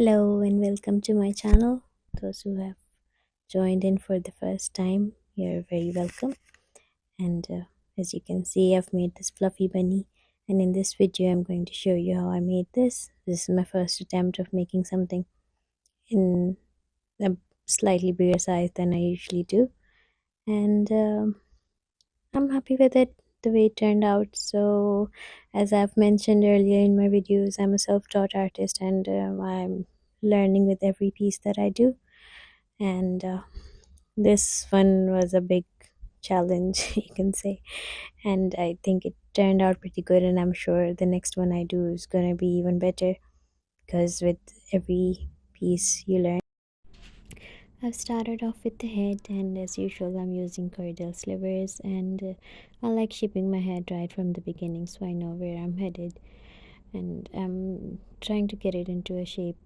Hello and welcome to my channel. Those who have joined in for the first time, you're very welcome. And as you can see, I've made this fluffy bunny. And in this video, I'm going to show you how I made this. This is my first attempt of making something in a slightly bigger size than I usually do. And I'm happy with it, the way it turned out. So, as I've mentioned earlier in my videos, I'm a self-taught artist and I'm learning with every piece that I do. And this one was a big challenge, you can say. And I think it turned out pretty good, and I'm sure the next one I do is going to be even better because with every piece you learn. I've started off with the head, and as usual, I'm using cordell slivers, and I like shaping my head right from the beginning so I know where I'm headed. And I'm trying to get it into a shape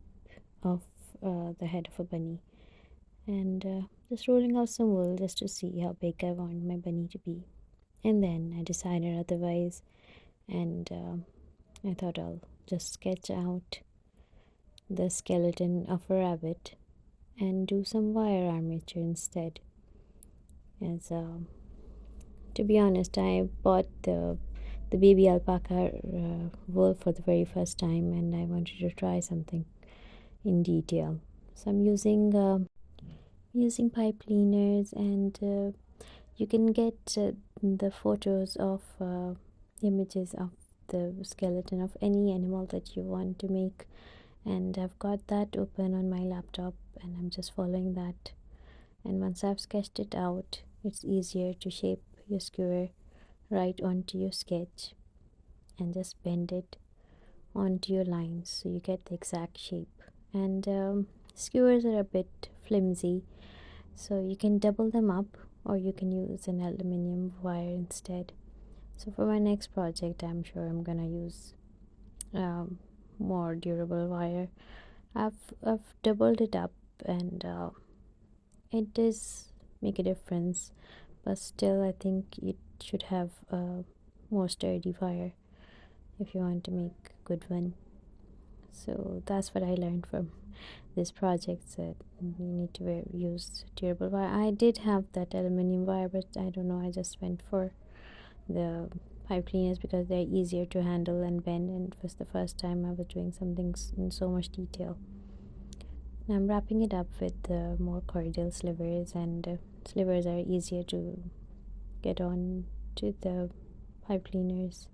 of the head of a bunny, and just rolling out some wool just to see how big I want my bunny to be. And then I decided otherwise, and I thought I'll just sketch out the skeleton of a rabbit and do some wire armature instead. As to be honest, I bought the baby alpaca wool for the very first time, and I wanted to try something in detail. So I'm using pipe cleaners, and you can get the photos of images of the skeleton of any animal that you want to make, and I've got that open on my laptop and I'm just following that. And once I've sketched it out, it's easier to shape your skewer right onto your sketch and just bend it onto your lines so you get the exact shape. And skewers are a bit flimsy, so you can double them up or you can use an aluminium wire instead. So for my next project, I'm sure I'm gonna use more durable wire. I've doubled it up, and it does make a difference, but still I think it should have a more sturdy wire if you want to make a good one. So that's what I learned from this project, that you need to use durable wire. I did have that aluminium wire, but I don't know, I just went for the pipe cleaners because they're easier to handle and bend, and it was the first time I was doing something in so much detail. I'm wrapping it up with more cordial slivers, and slivers are easier to get on to the pipe cleaners.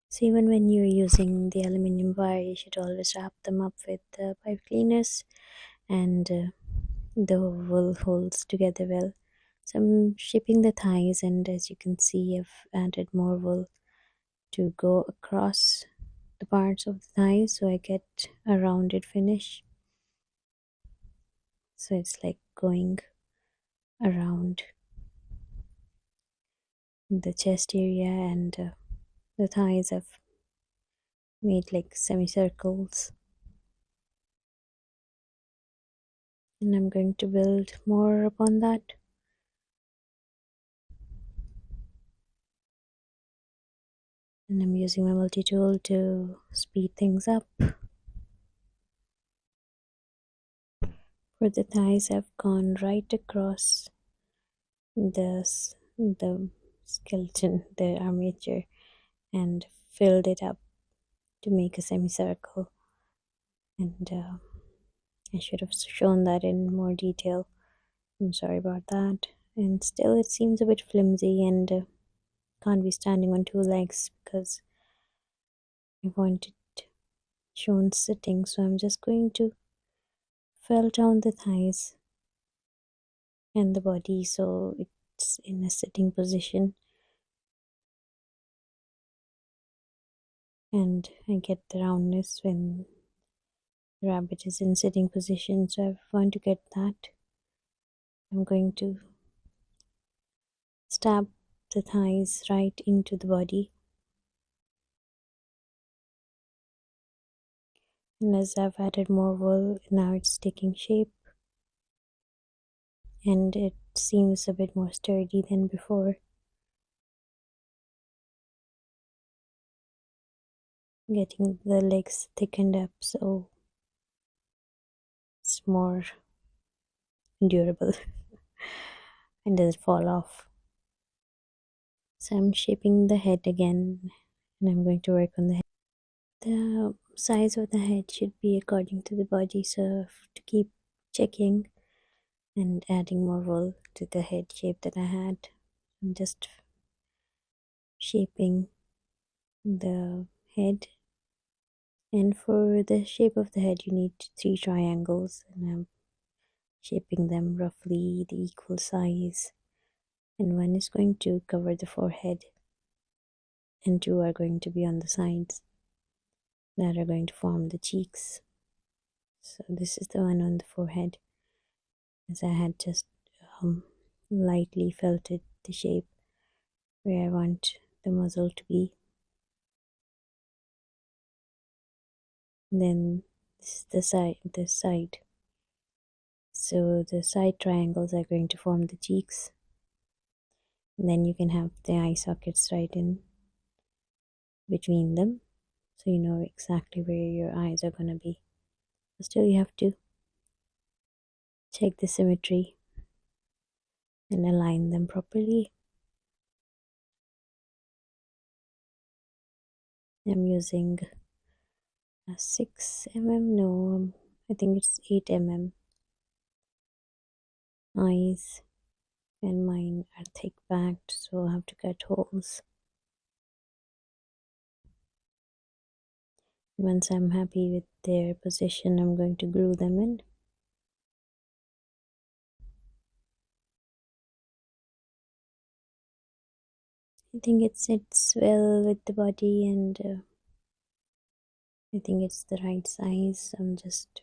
So even when you're using the aluminium wire, you should always wrap them up with the pipe cleaners, and the wool holds together well. So I'm shaping the thighs, and as you can see, I've added more wool to go across the parts of the thighs so I get a rounded finish. So it's like going around the chest area, and the thighs I've made like semicircles, and I'm going to build more upon that. And I'm using my multi-tool to speed things up. For the thighs, I've gone right across the skeleton, the armature, and filled it up to make a semicircle. And I should have shown that in more detail. I'm sorry about that. And still, it seems a bit flimsy, and can't be standing on two legs because I want it shown sitting. So I'm just going to fill down the thighs and the body so it's in a sitting position, and I get the roundness when the rabbit is in sitting position. So I want to get that. I'm going to stab the thighs right into the body, and as I've added more wool, now it's taking shape and it seems a bit more sturdy than before. getting the legs thickened up so it's more durable and doesn't fall off. So I'm shaping the head again, and I'm going to work on the head. The size of the head should be according to the body, so I have to keep checking and adding more wool to the head shape that I had. I'm just shaping the head, and for the shape of the head you need three triangles, and I'm shaping them roughly the equal size, and one is going to cover the forehead and two are going to be on the sides that are going to form the cheeks. So this is the one on the forehead, as I had just lightly felted the shape where I want the muzzle to be. Then this is the side. So the side triangles are going to form the cheeks. And then you can have the eye sockets right in between them, so you know exactly where your eyes are gonna be. But still, you have to check the symmetry and align them properly. I'm using a 6 mm, no, I think it's 8 mm eyes, and mine are thick backed, so I have to cut holes. Once I'm happy with their position, I'm going to glue them in. I think it sits well with the body, and I think it's the right size. I'm just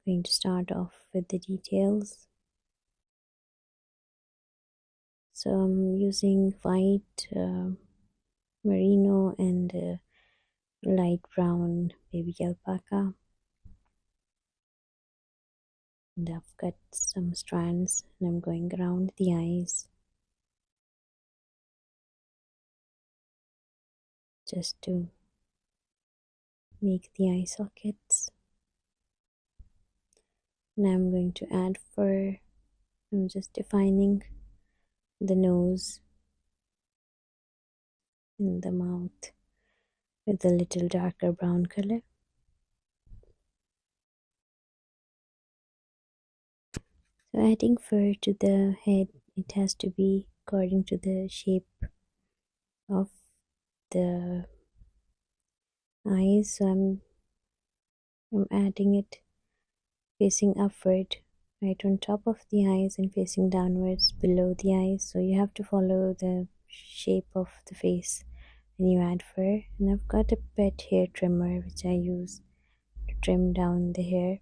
going to start off with the details. So I'm using white, merino, and light brown baby alpaca, and I've cut some strands and I'm going around the eyes just to make the eye sockets. Now I'm going to add fur. I'm just defining the nose and the mouth with a little darker brown color. So adding fur to the head, it has to be according to the shape of the eyes. So I'm adding it facing upward, right on top of the eyes, and facing downwards below the eyes. So you have to follow the shape of the face when you add fur. And I've got a pet hair trimmer which I use to trim down the hair,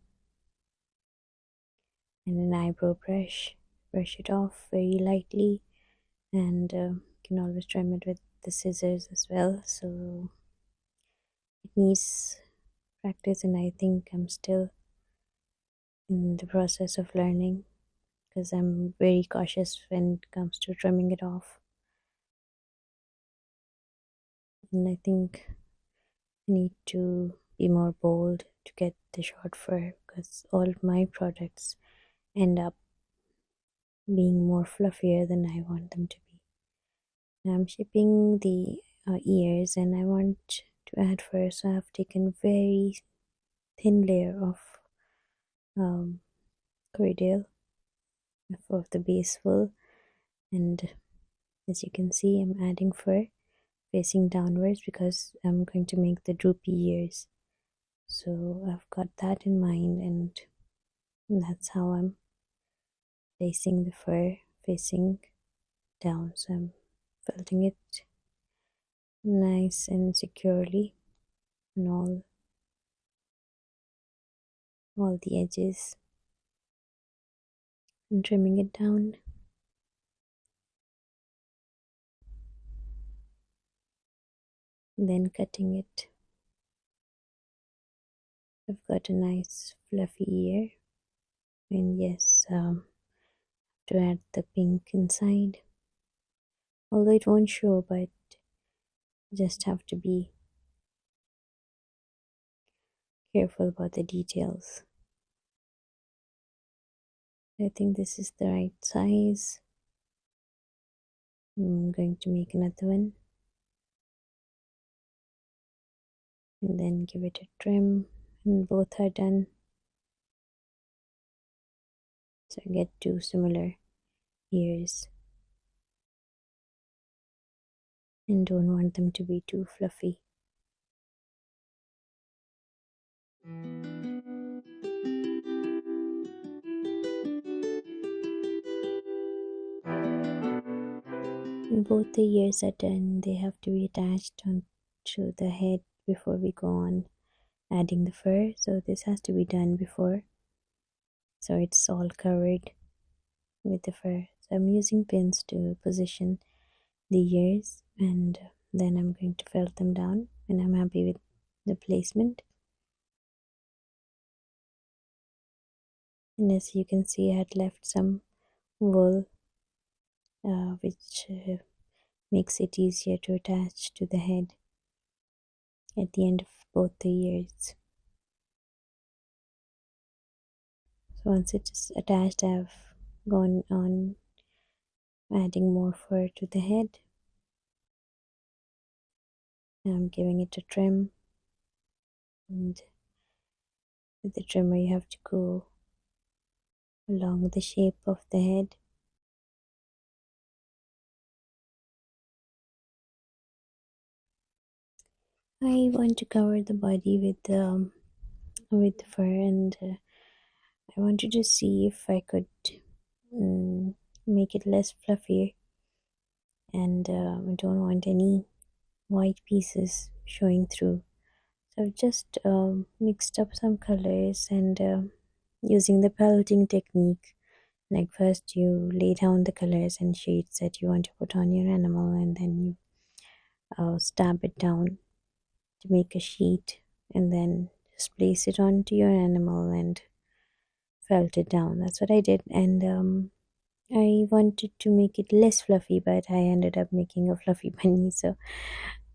and an eyebrow brush. Brush it off very lightly, and you can always trim it with the scissors as well. So it needs practice, and I think I'm still in the process of learning because I'm very cautious when it comes to trimming it off. And I think I need to be more bold to get the short fur, because all of my products end up being more fluffier than I want them to be. Now I'm shaping the ears, and I want to add fur, so I've taken very thin layer of cordial of the base wool, and as you can see I'm adding fur facing downwards because I'm going to make the droopy ears. So I've got that in mind, and that's how I'm placing the fur facing down. So I'm felting it nice and securely on all the edges and trimming it down. Then cutting it. I've got a nice fluffy ear, and yes, to add the pink inside, although it won't show, but just have to be careful about the details. I think this is the right size. I'm going to make another one and then give it a trim, and both are done. So I get two similar ears and don't want them to be too fluffy. When both the ears are done, they have to be attached onto the head before we go on adding the fur. So this has to be done before, so it's all covered with the fur. So I'm using pins to position the ears, and then I'm going to felt them down, and I'm happy with the placement. And as you can see, I had left some wool, which makes it easier to attach to the head at the end of both the ears. So once it is attached, I've gone on adding more fur to the head. I'm giving it a trim, and with the trimmer you have to go along the shape of the head. I want to cover the body with the fur, and I wanted to see if I could make it less fluffy, and I don't want any white pieces showing through. So I've just mixed up some colors, and using the pelleting technique. Like first you lay down the colors and shades that you want to put on your animal, and then you stab it down to make a sheet, and then just place it onto your animal and felt it down. That's what I did, and I wanted to make it less fluffy, but I ended up making a fluffy bunny. So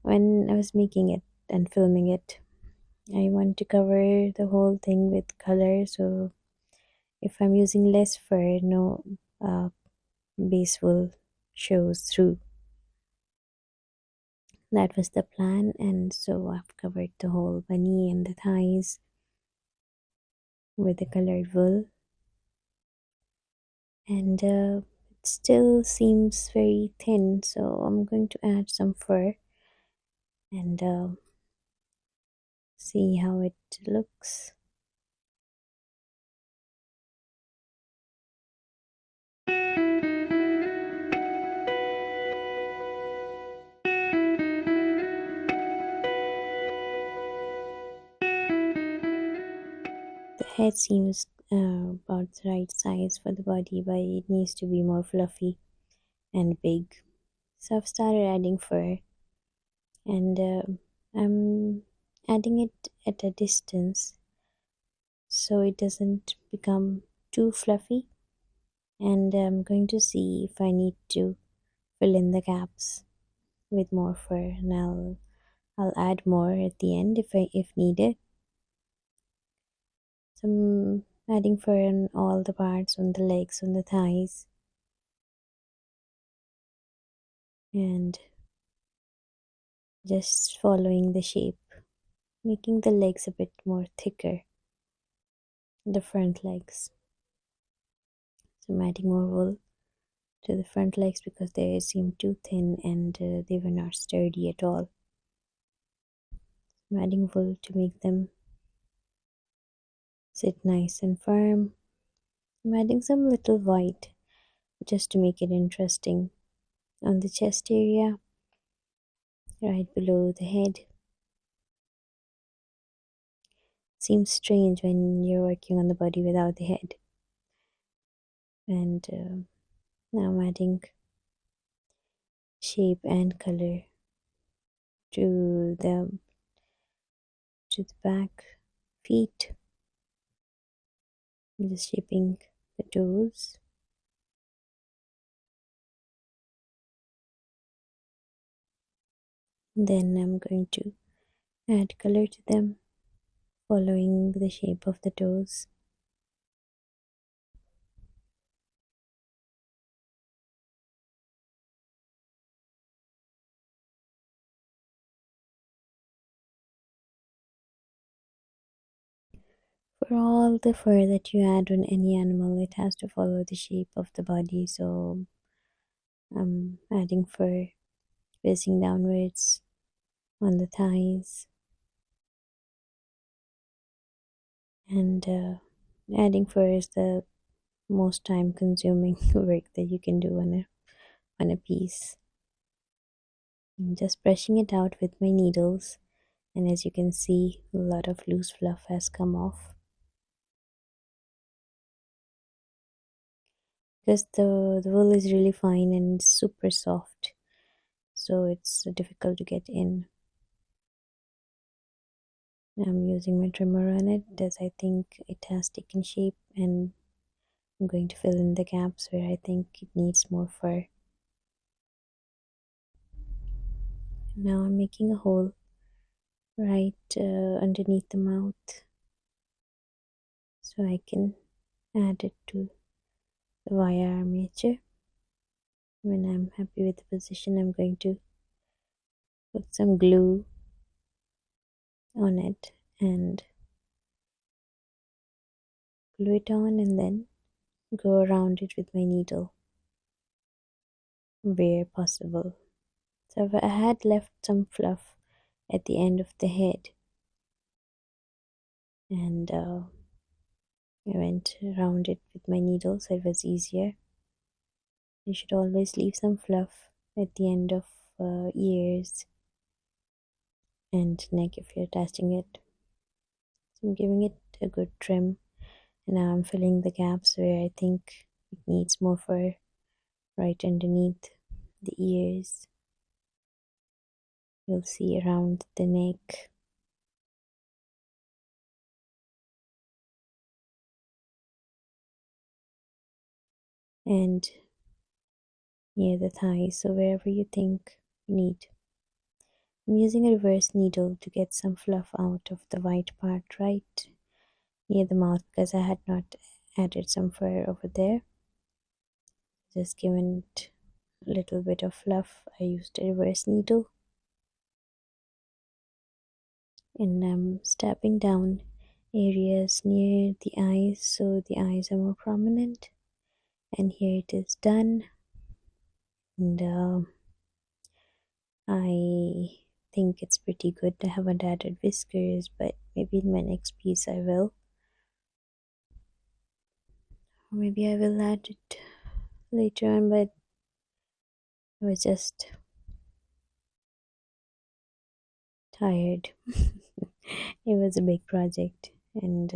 when I was making it and filming it, I want to cover the whole thing with color. So if I'm using less fur, no base wool shows through. That was the plan, and so I've covered the whole bunny and the thighs with the colored wool, and it still seems very thin, so I'm going to add some fur and see how it looks. The head seems about the right size for the body, but it needs to be more fluffy and big. So I've started adding fur, and I'm adding it at a distance so it doesn't become too fluffy. And I'm going to see if I need to fill in the gaps with more fur, and I'll add more at the end if needed. So I'm adding fur on all the parts, on the legs, on the thighs, and just following the shape, making the legs a bit more thicker, the front legs. So I'm adding more wool to the front legs because they seemed too thin, and they were not sturdy at all. I'm adding wool to make them sit nice and firm. I'm adding some little white just to make it interesting on the chest area, right below the head. Seems strange when you're working on the body without the head. And now I'm adding shape and color to the back feet. I'm just shaping the toes. Then I'm going to add color to them. following the shape of the toes. For all the fur that you add on any animal, it has to follow the shape of the body. So I'm adding fur facing downwards on the thighs, and adding fur is the most time consuming work that you can do on a piece. I'm just brushing it out with my needles, and as you can see, a lot of loose fluff has come off because the wool is really fine and super soft, so it's difficult to get in. I'm using my trimmer on it as I think it has taken shape, and I'm going to fill in the gaps where I think it needs more fur. Now I'm making a hole right underneath the mouth so I can add it to the wire armature. When I'm happy with the position, I'm going to put some glue on it and glue it on, and then go around it with my needle where possible. So I had left some fluff at the end of the head, and I went around it with my needle so it was easier. You should always leave some fluff at the end of ears and neck if you're attaching it. So I'm giving it a good trim, and now I'm filling the gaps where I think it needs more fur, right underneath the ears. You'll see around the neck, and near the thighs, so wherever you think you need. I'm using a reverse needle to get some fluff out of the white part right near the mouth because I had not added some fur over there. Just given it a little bit of fluff, I used a reverse needle, and I'm stabbing down areas near the eyes so the eyes are more prominent. And here it is done, and I think it's pretty good. I haven't added whiskers, but maybe in my next piece I will. Or maybe I will add it later on, but I was just tired. It was a big project, and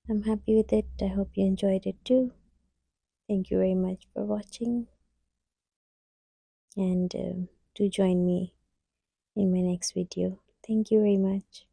I'm happy with it. I hope you enjoyed it too. Thank you very much for watching, and do join me in my next video. Thank you very much.